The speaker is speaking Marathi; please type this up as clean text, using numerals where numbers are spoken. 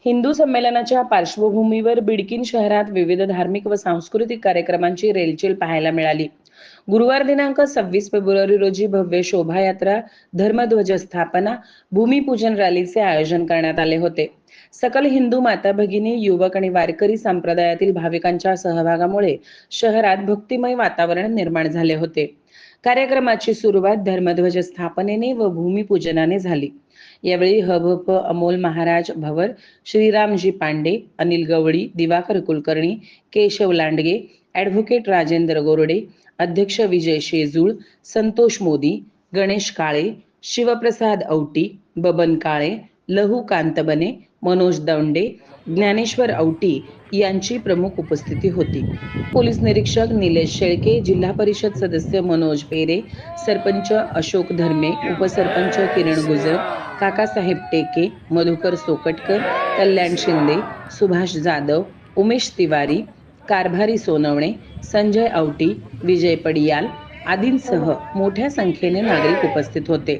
हिंदू संमेलनाच्या पार्श्वभूमीवर बिडकीन शहरात विविध धार्मिक व सांस्कृतिक कार्यक्रमांची रेलचेल पाहायला मिळाली। गुरुवार दिनांक 26 फेब्रुवारी रोजी भव्य शोभायात्रा, धर्मध्वज स्थापना, भूमिपूजन रॅलीचे आयोजन करण्यात आले होते। सकल हिंदू माता भगिनी, युवक आणि वारकरी संप्रदायातील भाविकांच्या सहभागामुळे शहरात भक्तिमय वातावरण निर्माण झाले होते। कार्यक्रमाची सुरुवात धर्मध्वज स्थापनेने व भूमिपूजनाने झाली। यावेळी हभप अमोल महाराज भवर, श्रीरामजी पांडे, अनिल गवळी, दिवाकर कुलकर्णी, केशव लांडगे, ॲडव्होकेट राजेंद्र गोरडे, अध्यक्ष विजय शेजूळ, संतोष मोदी, गणेश काळे, शिवप्रसाद औटी, बबन काळे, लहू कांतबने, मनोज दौंडे, ज्ञानेश्वर औटी यांची प्रमुख उपस्थिती होती। पोलीस निरीक्षक निलेश शेळके, जिल्हा परिषद सदस्य मनोज पेरे, सरपंच अशोक धर्मे, उपसरपंच किरण गुजर, काकासाहेब टेके, मधुकर सोकटकर, कल्याण शिंदे, सुभाष जाधव, उमेश तिवारी, कारभारी सोनवणे, संजय औटी, विजय पडियाल आदींसह मोठ्या संख्येने नागरिक उपस्थित होते।